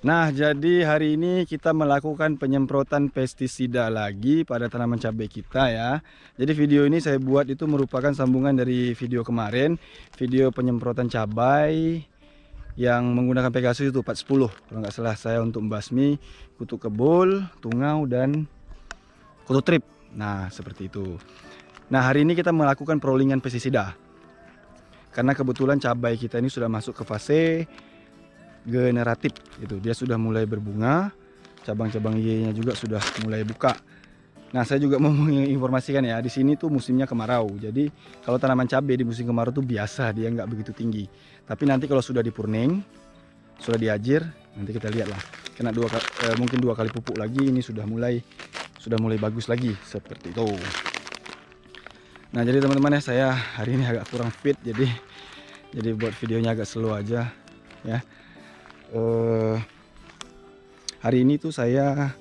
Nah, jadi hari ini kita melakukan penyemprotan pestisida lagi pada tanaman cabai kita ya. Jadi video ini saya buat itu merupakan sambungan dari video kemarin, video penyemprotan cabai yang menggunakan Pegasus itu 410. Kalau nggak salah saya untuk membasmi kutu kebul, tungau dan kutu trip. Nah, seperti itu. Nah, hari ini kita melakukan perolingan pestisida. Karena kebetulan cabai kita ini sudah masuk ke fase generatif itu, dia sudah mulai berbunga, cabang-cabang Y-nya juga sudah mulai buka. Nah, saya juga mau menginformasikan ya, di sini tuh musimnya kemarau. Jadi kalau tanaman cabai di musim kemarau tuh biasa, dia nggak begitu tinggi. Tapi nanti kalau sudah dipurning, sudah diajir, nanti kita lihat lah. Kena mungkin dua kali pupuk lagi, ini sudah mulai bagus lagi seperti itu. Nah, jadi teman-teman ya, saya hari ini agak kurang fit, jadi buat videonya agak slow aja ya. Hari ini tuh saya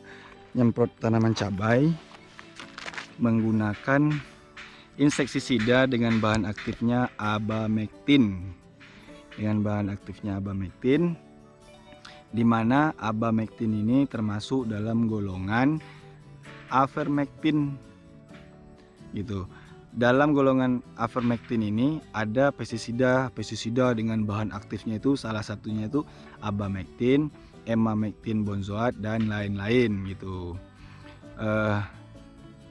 nyemprot tanaman cabai menggunakan insektisida dengan bahan aktifnya abamectin. Di mana abamectin ini termasuk dalam golongan avermectin gitu. Dalam golongan avermectin ini ada pestisida dengan bahan aktifnya itu, salah satunya itu abamectin, emamectin benzoat dan lain-lain gitu.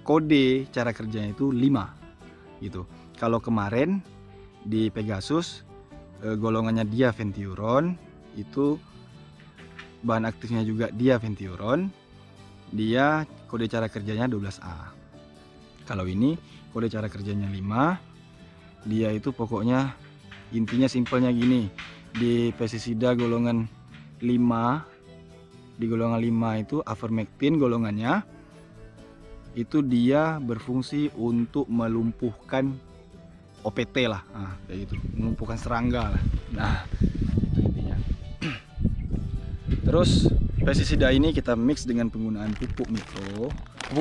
Kode cara kerjanya itu 5 gitu. Kalau kemarin di Pegasus golongannya diaventiuron, itu bahan aktifnya juga diaventiuron, dia kode cara kerjanya 12A. Kalau ini kode cara kerjanya 5, dia itu pokoknya intinya simpelnya gini. Di pestisida golongan 5, di golongan 5 itu avermectin golongannya itu dia berfungsi untuk melumpuhkan OPT lah, nah, kayak gitu, melumpuhkan serangga lah. Nah, itu intinya. Terus pestisida ini kita mix dengan penggunaan pupuk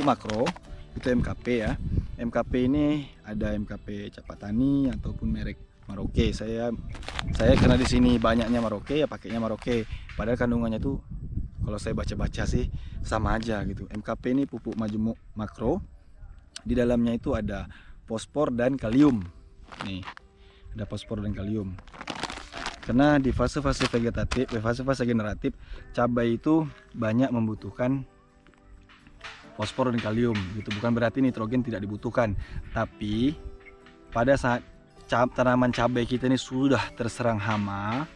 makro, itu MKP ya. MKP ini ada MKP Capatani ataupun merek Maroke. Saya karena di sini banyaknya Maroke ya pakainya Maroke. Padahal kandungannya tuh kalau saya baca-baca sih sama aja gitu. MKP ini pupuk majemuk makro. Di dalamnya itu ada fosfor dan kalium. Nih, ada fosfor dan kalium. Karena di fase-fase vegetatif, fase-fase generatif, cabai itu banyak membutuhkan fosfor dan kalium gitu. Bukan berarti nitrogen tidak dibutuhkan, tapi pada saat tanaman cabai kita ini sudah terserang hama,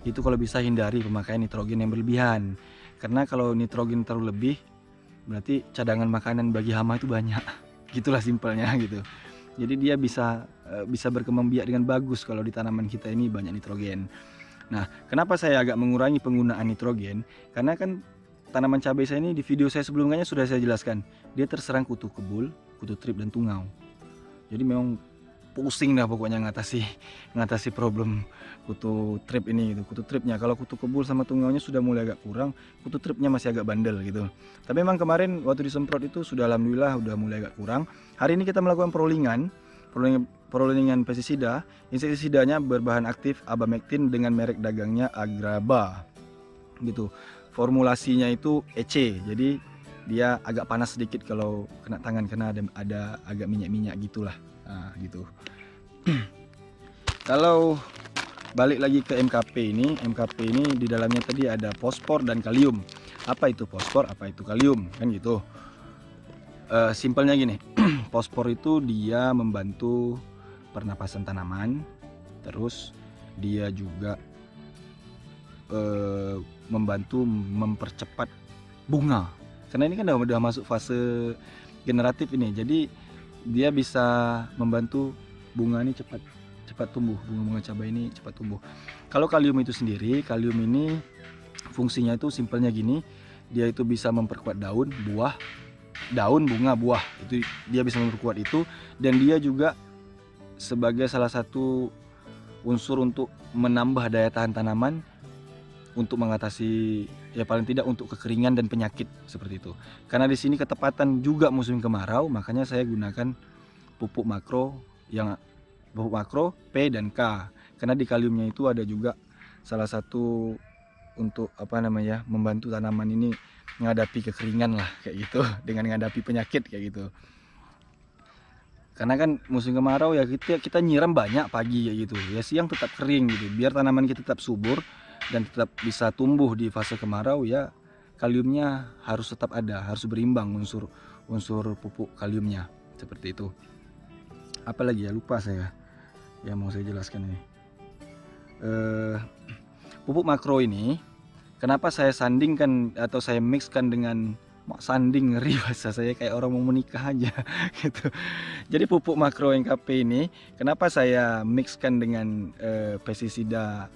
itu kalau bisa hindari pemakaian nitrogen yang berlebihan. Karena kalau nitrogen terlalu lebih, berarti cadangan makanan bagi hama itu banyak. Gitulah simpelnya gitu. Jadi dia bisa berkembang biak dengan bagus kalau di tanaman kita ini banyak nitrogen. Nah, kenapa saya agak mengurangi penggunaan nitrogen? Karena kan tanaman cabai saya ini di video saya sebelumnya sudah saya jelaskan, dia terserang kutu kebul, kutu trip dan tungau. Jadi memang pusing dah pokoknya ngatasi problem kutu trip ini gitu. Kutu tripnya, kalau kutu kebul sama tungaunya sudah mulai agak kurang, kutu tripnya masih agak bandel gitu. Tapi memang kemarin waktu disemprot itu sudah alhamdulillah udah mulai agak kurang. Hari ini kita melakukan perolingan pestisida. Insektisidanya berbahan aktif abamectin dengan merek dagangnya Agraba gitu. Formulasinya itu EC, jadi dia agak panas sedikit kalau kena tangan karena ada agak minyak-minyak gitulah. Nah, gitu. Kalau balik lagi ke MKP ini di dalamnya tadi ada fosfor dan kalium. Apa itu fosfor, apa itu kalium, kan gitu. Simpelnya gini, fosfor itu dia membantu pernapasan tanaman, terus dia juga membantu mempercepat bunga. Karena ini kan udah masuk fase generatif ini, jadi dia bisa membantu bunga ini cepat tumbuh, bunga-bunga cabai ini cepat tumbuh. Kalau kalium itu sendiri, kalium ini fungsinya itu simpelnya gini, dia itu bisa memperkuat daun, bunga, buah, itu dia bisa memperkuat itu, dan dia juga sebagai salah satu unsur untuk menambah daya tahan tanaman untuk mengatasi ya paling tidak untuk kekeringan dan penyakit seperti itu. Karena di sini ketepatan juga musim kemarau, makanya saya gunakan pupuk makro P dan K. Karena di kaliumnya itu ada juga salah satu apa namanya, membantu tanaman ini menghadapi kekeringan lah kayak gitu, dengan menghadapi penyakit kayak gitu. Karena kan musim kemarau ya kita nyiram banyak pagi kayak gitu ya, siang tetap kering gitu, biar tanaman kita tetap subur dan tetap bisa tumbuh di fase kemarau ya. Kaliumnya harus tetap ada, harus berimbang unsur pupuk kaliumnya, seperti itu. Apalagi ya, lupa saya yang mau saya jelaskan ini. Pupuk makro ini kenapa saya sandingkan atau saya mixkan dengan sanding, ngeri bahasa saya, kayak orang mau menikah aja gitu. Jadi pupuk makro NKP ini kenapa saya mixkan dengan pestisida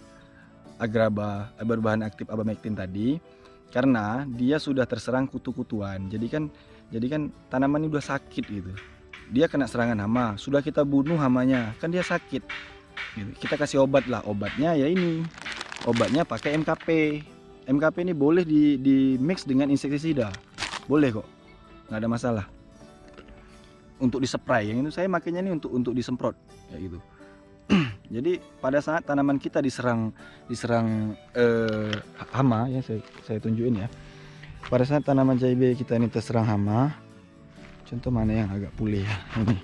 Agraba berbahan aktif abamectin tadi, karena dia sudah terserang kutu-kutuan. Jadi kan tanaman ini udah sakit gitu, dia kena serangan hama, sudah kita bunuh hamanya, kan dia sakit gitu. Kita kasih obat lah, obatnya ya ini, obatnya pakai MKP. MKP ini boleh di mix dengan insektisida, boleh kok, nggak ada masalah. Untuk dispray, yang itu saya makanya ini untuk disemprot kayak gitu. Jadi pada saat tanaman kita diserang hama ya, saya tunjukin ya. Pada saat tanaman cabai kita ini terserang hama, contoh mana yang agak pulih ya, ini.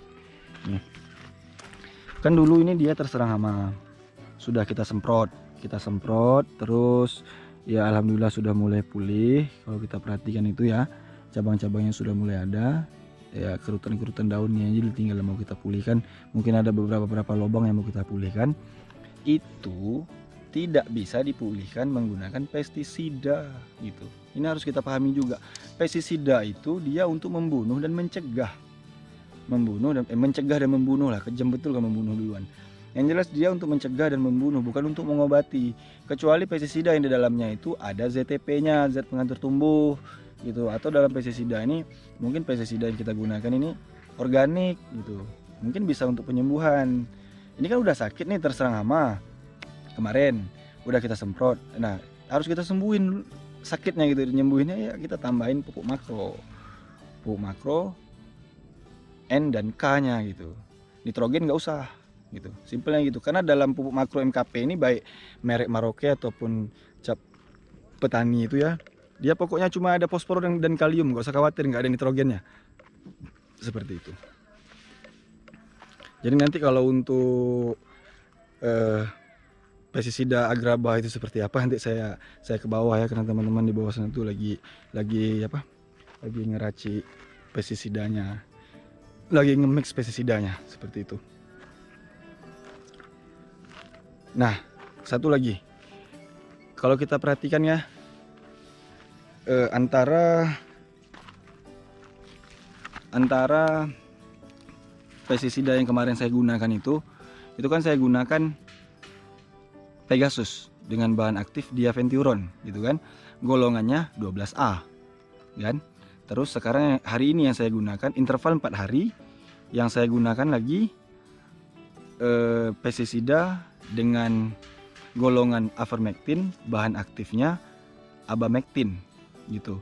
Kan dulu ini dia terserang hama, sudah kita semprot terus ya, alhamdulillah sudah mulai pulih. Kalau kita perhatikan itu ya, cabang-cabangnya sudah mulai ada ya, kerutan-kerutan daunnya jadi tinggal mau kita pulihkan. Mungkin ada beberapa lubang yang mau kita pulihkan. Itu tidak bisa dipulihkan menggunakan pestisida gitu. Ini harus kita pahami juga. Pestisida itu dia untuk membunuh dan mencegah. Mencegah dan membunuh lah, kejam betul kan membunuh duluan. Yang jelas dia untuk mencegah dan membunuh, bukan untuk mengobati. Kecuali pestisida yang di dalamnya itu ada ZTP-nya, zat pengatur tumbuh gitu. Atau dalam pestisida ini, mungkin pestisida yang kita gunakan ini organik gitu, mungkin bisa untuk penyembuhan. Ini kan udah sakit nih, terserang hama kemarin, udah kita semprot, nah harus kita sembuhin sakitnya gitu. Nyembuhinnya ya kita tambahin pupuk makro N dan K nya gitu. Nitrogen nggak usah gitu, simpelnya gitu. Karena dalam pupuk makro MKP ini, baik merek Maroke ataupun cap petani itu ya, dia pokoknya cuma ada fosfor dan kalium, nggak usah khawatir, nggak ada nitrogennya, seperti itu. Jadi nanti kalau untuk pestisida Agraba itu seperti apa, nanti saya ke bawah ya, karena teman-teman di bawah sana tuh lagi ngeracik pestisidanya, lagi nge-mix pestisidanya, seperti itu. Nah, satu lagi, kalau kita perhatikan ya, antara pestisida yang kemarin saya gunakan itu kan saya gunakan Pegasus dengan bahan aktif diaventuron gitu kan, golongannya 12A kan. Terus sekarang hari ini yang saya gunakan interval 4 hari, yang saya gunakan lagi pestisida dengan golongan avermectin, bahan aktifnya abamectin gitu.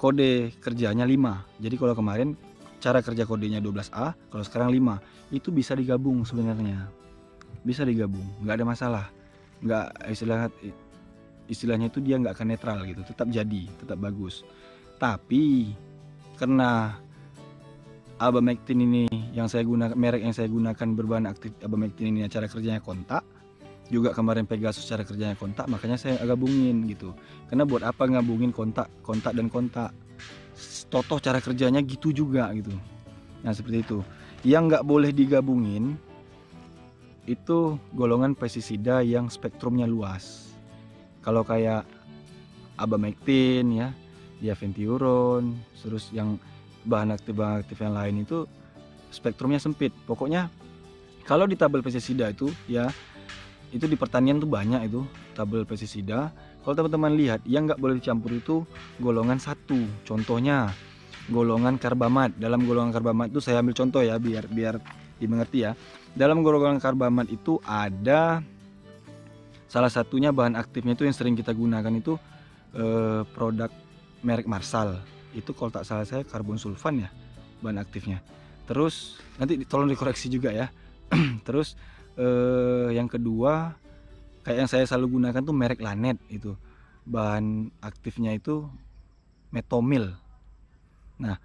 Kode kerjanya 5. Jadi kalau kemarin cara kerja kodenya 12A, kalau sekarang 5. Itu bisa digabung sebenarnya. Bisa digabung, nggak ada masalah. Nggak, istilahnya itu dia nggak akan netral gitu, tetap jadi, tetap bagus. Tapi karena abamectin ini yang saya gunakan, merek yang saya gunakan berbahan aktif abamectin ini cara kerjanya kontak, juga kemarin Pegasus cara kerjanya kontak, makanya saya gabungin gitu. Karena buat apa ngabungin kontak dan kontak, totoh cara kerjanya gitu juga gitu. Nah seperti itu. Yang nggak boleh digabungin itu golongan pestisida yang spektrumnya luas. Kalau kayak abamectin ya, diaventuron, terus yang bahan aktif yang lain itu spektrumnya sempit. Pokoknya kalau di tabel pestisida itu ya, itu di pertanian tuh banyak itu tabel pestisida. Kalau teman-teman lihat, yang nggak boleh dicampur itu golongan 1. Contohnya golongan karbamat. Dalam golongan karbamat itu saya ambil contoh ya, biar dimengerti ya. Dalam golongan karbamat itu ada salah satunya bahan aktifnya itu yang sering kita gunakan itu produk merek Marsal. Itu kalau tak salah saya karbon sulfan ya bahan aktifnya. Terus nanti tolong dikoreksi juga ya. Terus yang kedua kayak yang saya selalu gunakan tuh merek Lanet itu. bahan aktifnya itu metomil. Nah,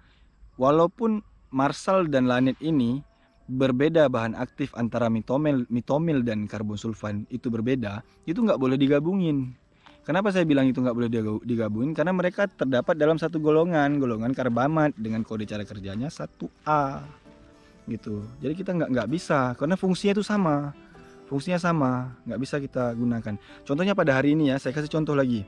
walaupun Marsal dan Lanet ini berbeda bahan aktif antara mitomil dan karbon sulfan itu berbeda, itu nggak boleh digabungin. Kenapa saya bilang itu nggak boleh digabungin? Karena mereka terdapat dalam satu golongan karbamat dengan kode cara kerjanya 1A gitu. Jadi kita nggak bisa, karena fungsinya itu sama, nggak bisa kita gunakan. Contohnya pada hari ini ya, saya kasih contoh lagi.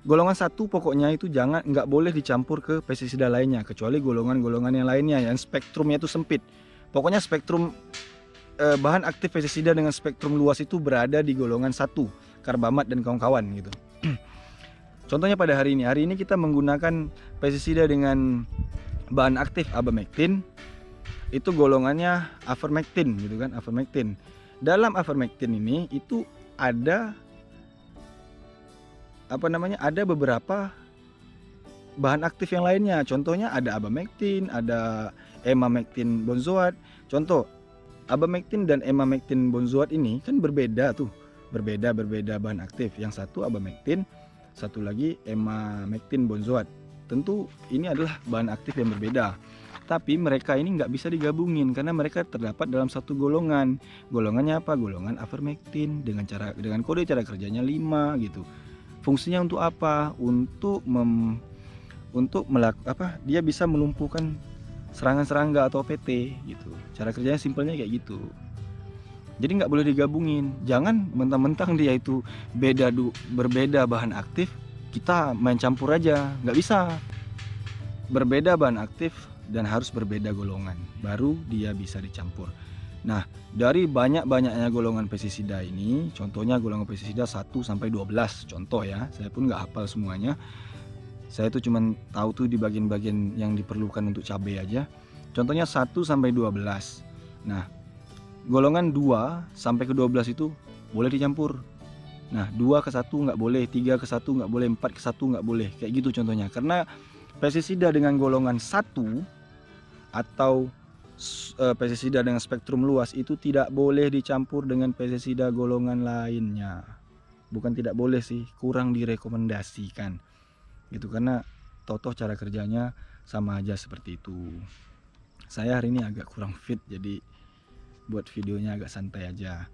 Golongan 1 pokoknya itu nggak boleh dicampur ke pestisida lainnya, kecuali golongan-golongan yang lainnya yang spektrumnya itu sempit. Pokoknya spektrum bahan aktif pestisida dengan spektrum luas itu berada di golongan 1, karbamat dan kawan-kawan gitu. Contohnya pada hari ini kita menggunakan pestisida dengan bahan aktif abamectin, itu golongannya avermectin gitu kan, avermectin. Dalam avermectin ini itu ada ada beberapa bahan aktif yang lainnya. Contohnya ada abamectin, ada emamectin benzoat. Contoh, abamectin dan emamectin benzoat ini kan berbeda bahan aktif. Yang satu abamectin, satu lagi emamectin benzoat. Tentu ini adalah bahan aktif yang berbeda, tapi mereka ini nggak bisa digabungin karena mereka terdapat dalam satu golongan. Golongannya apa? Golongan avermectin dengan kode cara kerjanya 5 gitu. Fungsinya untuk apa? Dia bisa melumpuhkan serangan serangga atau PT gitu. Cara kerjanya simpelnya kayak gitu. Jadi nggak boleh digabungin. Jangan mentang-mentang dia itu berbeda bahan aktif, kita main campur aja. Nggak bisa. Berbeda bahan aktif dan harus berbeda golongan, baru dia bisa dicampur. Nah, dari banyak-banyaknya golongan pestisida ini, contohnya golongan pestisida 1 sampai 12 contoh ya. Saya pun nggak hafal semuanya. Saya tuh cuman tahu tuh di bagian-bagian yang diperlukan untuk cabai aja. Contohnya 1 sampai 12. Nah, golongan 2 sampai ke 12 itu boleh dicampur. Nah, 2 ke 1 nggak boleh, 3 ke 1 nggak boleh, 4 ke 1 nggak boleh. Kayak gitu contohnya. Karena pestisida dengan golongan 1 atau pestisida dengan spektrum luas itu tidak boleh dicampur dengan pestisida golongan lainnya. Bukan tidak boleh sih, kurang direkomendasikan gitu, karena totoh cara kerjanya sama aja seperti itu. Saya hari ini agak kurang fit, jadi buat videonya agak santai aja.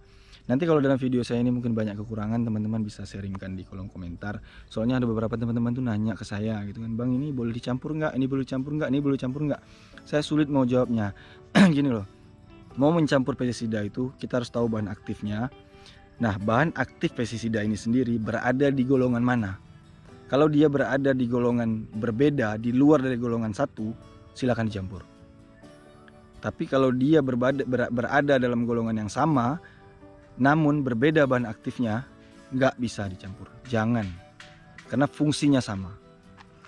Nanti kalau dalam video saya ini mungkin banyak kekurangan, teman-teman bisa sharingkan di kolom komentar. Soalnya ada beberapa teman-teman tuh nanya ke saya gitu kan, Bang ini boleh dicampur nggak? Ini boleh dicampur nggak? Ini boleh dicampur nggak? Saya sulit mau jawabnya. Gini loh, mau mencampur pestisida itu kita harus tahu bahan aktifnya. Nah, bahan aktif pestisida ini sendiri berada di golongan mana? Kalau dia berada di golongan berbeda, di luar dari golongan 1, silakan dicampur. Tapi kalau dia berada dalam golongan yang sama, namun berbeda bahan aktifnya, nggak bisa dicampur. Jangan, karena fungsinya sama.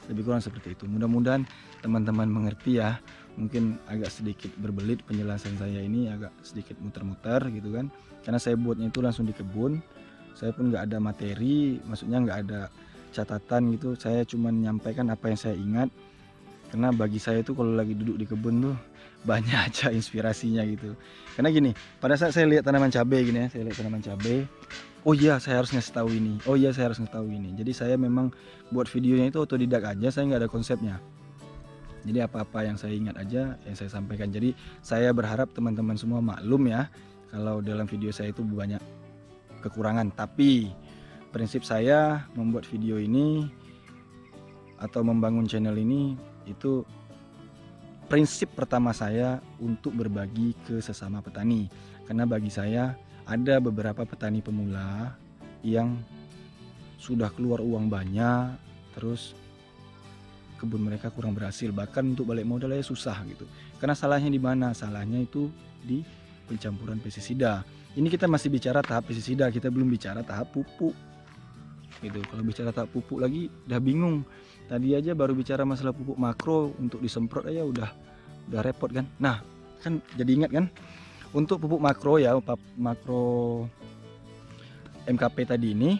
Lebih kurang seperti itu. Mudah-mudahan teman-teman mengerti ya. Mungkin agak sedikit berbelit penjelasan saya ini, agak sedikit muter-muter gitu kan. Karena saya buatnya itu langsung di kebun. Saya pun nggak ada materi, maksudnya nggak ada catatan gitu. Saya cuma menyampaikan apa yang saya ingat. Karena bagi saya itu kalau lagi duduk di kebun tuh banyak aja inspirasinya gitu. Karena gini, pada saat saya lihat tanaman cabai gini ya, saya lihat tanaman cabai, oh iya saya harus ngasih tahu ini, oh iya saya harus ngasih tahu ini. Jadi saya memang buat videonya itu otodidak aja, saya nggak ada konsepnya. Jadi apa-apa yang saya ingat aja yang saya sampaikan. Jadi saya berharap teman-teman semua maklum ya kalau dalam video saya itu banyak kekurangan. Tapi prinsip saya membuat video ini atau membangun channel ini itu prinsip pertama saya untuk berbagi ke sesama petani. Karena bagi saya ada beberapa petani pemula yang sudah keluar uang banyak, terus kebun mereka kurang berhasil, bahkan untuk balik modalnya susah gitu. Karena salahnya di mana? Salahnya itu di pencampuran pestisida. Ini kita masih bicara tahap pestisida, kita belum bicara tahap pupuk gitu. Kalau bicara tahap pupuk lagi udah bingung. Tadi aja baru bicara masalah pupuk makro untuk disemprot aja udah repot kan. Nah, kan jadi ingat kan, untuk pupuk makro ya, makro MKP tadi ini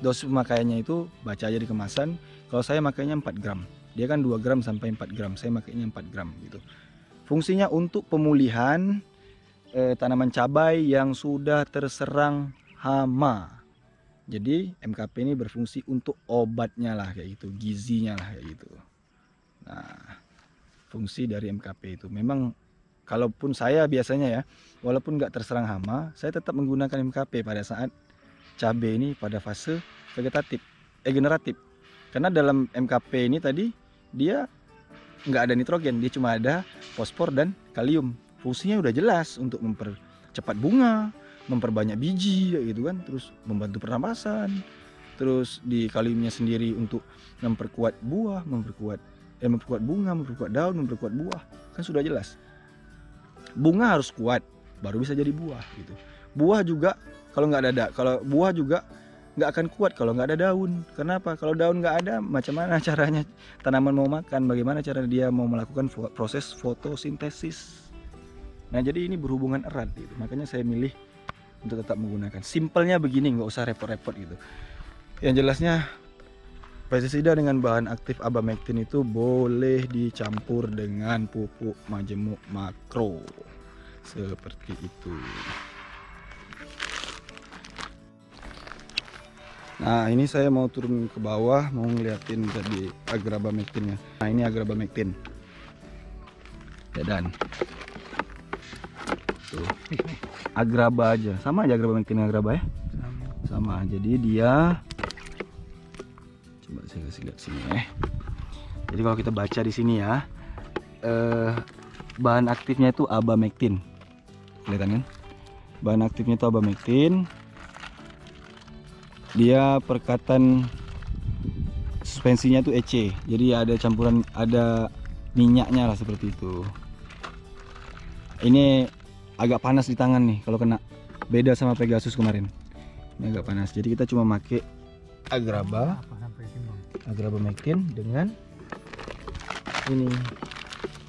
dosis pemakaiannya itu baca aja di kemasan. Kalau saya makainya 4 gram. Dia kan 2 gram sampai 4 gram. Saya makainya 4 gram gitu. Fungsinya untuk pemulihan tanaman cabai yang sudah terserang hama. Jadi MKP ini berfungsi untuk obatnya lah kayak gitu, gizinya lah kayak gitu. Nah, fungsi dari MKP itu memang, kalaupun saya biasanya ya, walaupun nggak terserang hama, saya tetap menggunakan MKP pada saat cabai ini pada fase generatif. Karena dalam MKP ini tadi dia nggak ada nitrogen, dia cuma ada fosfor dan kalium. Fungsinya udah jelas untuk mempercepat bunga, memperbanyak biji gitu kan, terus membantu pernapasan, terus di kaliumnya sendiri untuk memperkuat buah, memperkuat bunga, memperkuat daun, memperkuat buah, kan sudah jelas. Bunga harus kuat baru bisa jadi buah gitu. Buah juga kalau buah juga nggak akan kuat kalau nggak ada daun. Kenapa? Kalau daun nggak ada, macam mana caranya tanaman mau makan? Bagaimana cara dia mau melakukan proses fotosintesis? Nah, jadi ini berhubungan erat gitu. Makanya saya milih untuk tetap menggunakan. Simpelnya begini, nggak usah repot-repot gitu. Yang jelasnya pestisida dengan bahan aktif abamectin itu boleh dicampur dengan pupuk majemuk makro. Seperti itu. Nah, ini saya mau turun ke bawah, mau ngeliatin tadi agrabamectinnya. Nah, ini agrabamectin. Ya, dan tuh. Agraba aja, sama aja agrabamectin dengan agraba ya. Sama. Jadi dia, coba saya kasih lihat sini ya. Jadi kalau kita baca di sini ya, bahan aktifnya itu abamectin. Kelihatan kan? Bahan aktifnya itu abamectin. Dia perkataan suspensinya tuh EC. Jadi ada campuran, ada minyaknya lah seperti itu. Ini agak panas di tangan nih kalau kena. Beda sama Pegasus kemarin. Ini agak panas. Jadi kita cuma pakai agrabamectin dengan ini,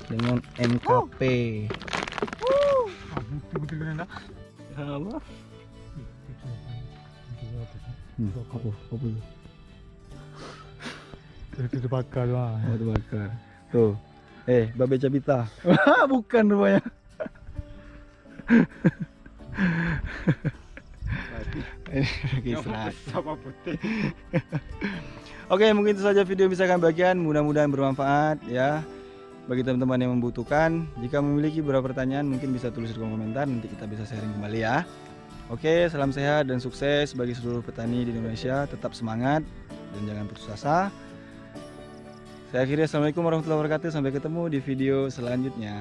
dengan MKP. Apa? Itu bakar lah. Oh, itu bakar. Tuh. Babe Cabita. Bukan rupanya. Sama putih. Oke, mungkin itu saja video yang bisa kami bagikan. Mudah-mudahan bermanfaat ya bagi teman-teman yang membutuhkan. Jika memiliki beberapa pertanyaan, mungkin bisa tulis di kolom komentar, nanti kita bisa sharing kembali ya. Oke, salam sehat dan sukses bagi seluruh petani di Indonesia. Tetap semangat dan jangan putus asa. Saya akhiri, assalamualaikum warahmatullahi wabarakatuh. Sampai ketemu di video selanjutnya.